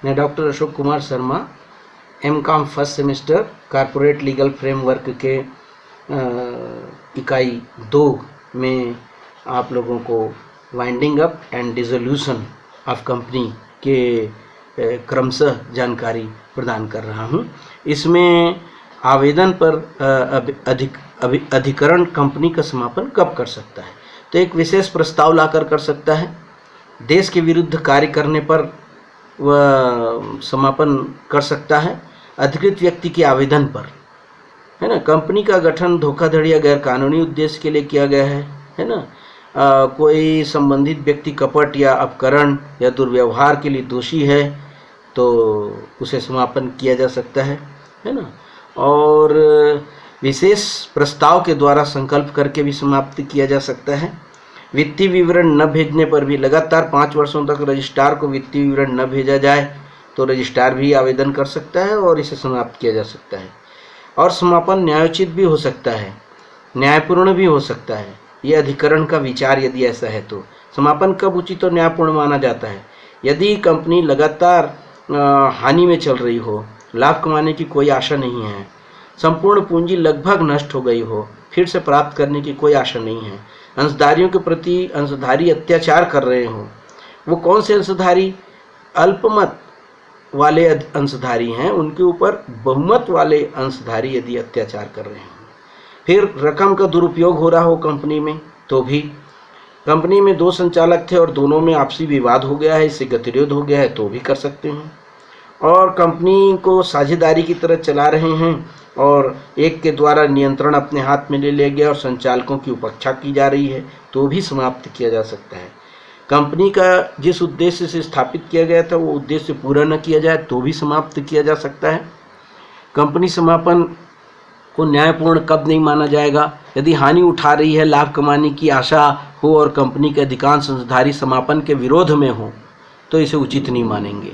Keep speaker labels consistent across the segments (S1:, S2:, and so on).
S1: मैं doctor Ashok Kumar Sharma MCom first semester corporate legal framework के इकाई 2 में आप लोगों को winding up and dissolution of company के क्रमशः जानकारी प्रदान कर रहा हूं। इसमें आवेदन पर अधिकरण कंपनी का समापन कब कर सकता है, तो एक विशेष प्रस्ताव लाकर कर सकता है। देश के विरुद्ध कार्य करने पर वह समापन कर सकता है। अधिकृत व्यक्ति के आवेदन पर, है ना। कंपनी का गठन धोखाधड़ी या गैरकानूनी उद्देश्य के लिए किया गया है ना। कोई संबंधित व्यक्ति कपट या अपकरण या दुर्व्यवहार के लिए दोषी है तो उसे समापन किया जा सकता है ना। और विशेष प्रस्ताव के द्वारा संकल्प करके भी समाप्त किया जा सकता है। वित्तीय विवरण न भेजने पर भी लगातार 5 वर्षों तक रजिस्ट्रार को वित्तीय विवरण न भेजा जाए तो रजिस्ट्रार भी आवेदन कर सकता है और इसे समाप्त किया जा सकता है। और समापन न्यायोचित भी हो सकता है, न्यायपूर्ण भी हो सकता है। यह अधिकरण का विचार यदि ऐसा है तो समापन कब उचित और न्यायपूर्ण माना जाता है। यदि कंपनी लगातार हानि में चल रही हो, लाभ कमाने की कोई आशा नहीं है, संपूर्ण पूंजी लगभग नष्ट हो गई हो, फिर से प्राप्त करने की कोई आशा नहीं है, अंशधारियों के प्रति अंशधारी अत्याचार कर रहे हो। वो कौन से अंशधारी? अल्पमत वाले अंशधारी हैं, उनके ऊपर बहुमत वाले अंशधारी यदि अत्याचार कर रहे हैं। फिर रकम का दुरुपयोग हो रहा हो कंपनी में तो भी। कंपनी में 2 संचालक थे और दोनों में आपसी विवाद हो गया है, इससे गतिरोध हो गया है तो भी कर सकते हैं। और कंपनी को साझेदारी की तरह चला रहे हैं और एक के द्वारा नियंत्रण अपने हाथ में ले लिया गया और संचालकों की उपेक्षा की जा रही है तो भी समाप्त किया जा सकता है। कंपनी का जिस उद्देश्य से स्थापित किया गया था वो उद्देश्य पूरा न किया जाए तो भी समाप्त किया जा सकता है। कंपनी समापन को न्यायपूर्ण कब नहीं माना जाएगा? यदि हानि उठा रही है, लाभ कमाने की आशा हो और कंपनी के अधिकांश अंशधारी समापन के विरोध में हो तो इसे उचित नहीं मानेंगे।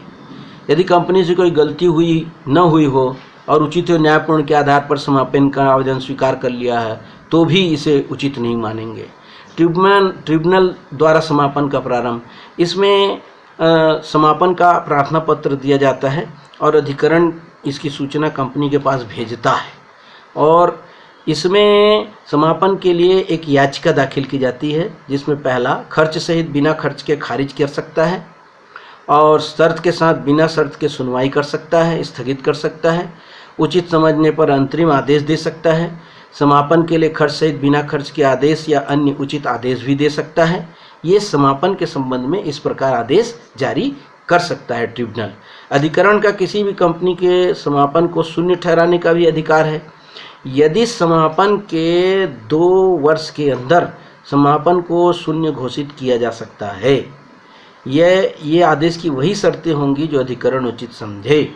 S1: यदि कंपनी से कोई गलती हुई हो और उचित और न्यायपूर्ण के आधार पर समापन का आवेदन स्वीकार कर लिया है तो भी इसे उचित नहीं मानेंगे। ट्रिब्यूनल द्वारा समापन का प्रारंभ, इसमें समापन का प्रार्थना पत्र दिया जाता है और अधिकरण इसकी सूचना कंपनी के पास भेजता है और इसमें समापन के लिए एक याचिका दाखिल की जाती है जिसमें पहला, खर्च सहित बिना खर्च के खारिज कर सकता है और शर्त के साथ बिना शर्त के सुनवाई कर सकता है, स्थगित कर सकता है, उचित समझने पर अंतरिम आदेश दे सकता है, समापन के लिए खर्च सहित बिना खर्च के आदेश या अन्य उचित आदेश भी दे सकता है। ये समापन के संबंध में इस प्रकार आदेश जारी कर सकता है ट्रिब्यूनल। अधिकरण का किसी भी कंपनी के समापन को शून्य ठहराने का भी अधिकार है। यदि समापन के 2 वर्ष के अंदर समापन को शून्य घोषित किया जा सकता है, ये आदेश की वही शर्तें होंगी जो अधिकरण उचित समझे।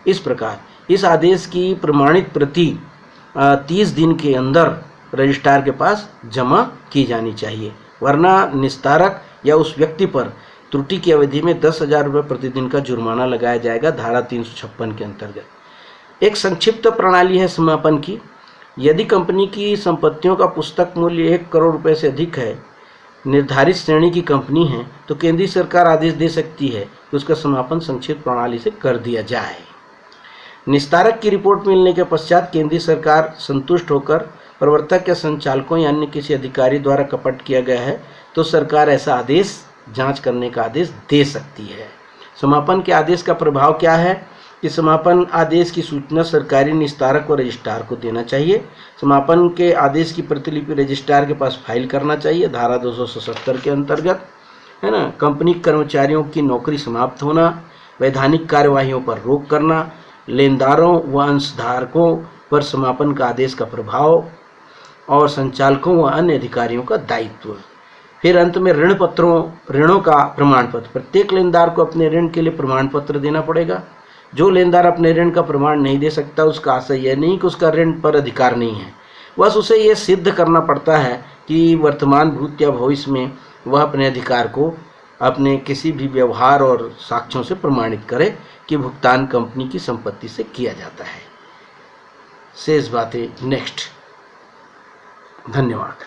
S1: इस प्रकार इस आदेश की प्रमाणित प्रति 30 दिन के अंदर रजिस्ट्रार के पास जमा की जानी चाहिए, वरना निस्तारक या उस व्यक्ति पर त्रुटि की अवधि में 10,000 रुपये प्रतिदिन का जुर्माना लगाया जाएगा, धारा 356 के अंतर्गत। एक संक्षिप्त प्रणाली है समापन की। यदि कंपनी की संपत्तियों का पुस्तक मूल्य 1 करोड़ रुपये से अधिक है, निर्धारित श्रेणी की कंपनी है, तो केंद्रीय सरकार आदेश दे सकती है कि उसका समापन संक्षिप्त प्रणाली से कर दिया जाए। निस्तारक की रिपोर्ट मिलने के पश्चात केंद्रीय सरकार संतुष्ट होकर प्रवर्तक या संचालकों या अन्य किसी अधिकारी द्वारा कपट किया गया है तो सरकार ऐसा आदेश जांच करने का आदेश दे सकती है। समापन के आदेश का प्रभाव क्या है कि समापन आदेश की सूचना सरकारी निस्तारक और रजिस्ट्रार को देना चाहिए। समापन के आदेश की प्रतिलिपि रजिस्ट्रार के पास फाइल करना चाहिए, धारा 277 के अंतर्गत, है ना। कंपनी कर्मचारियों की नौकरी समाप्त होना, वैधानिक कार्यवाहियों पर रोक करना, लेनदारों व अंशधारकों पर समापन का आदेश का प्रभाव और संचालकों व अन्य अधिकारियों का दायित्व। फिर अंत में ऋणों का प्रमाण पत्र। प्रत्येक लेनदार को अपने ऋण के लिए प्रमाण पत्र देना पड़ेगा। जो लेनदार अपने ऋण का प्रमाण नहीं दे सकता उसका आशय यह नहीं कि उसका ऋण पर अधिकार नहीं है, बस उसे ये सिद्ध करना पड़ता है कि वर्तमान भूत या भविष्य में वह अपने अधिकार को अपने किसी भी व्यवहार और साक्ष्यों से प्रमाणित करे कि भुगतान कंपनी की संपत्ति से किया जाता है। शेष बातें नेक्स्ट। धन्यवाद।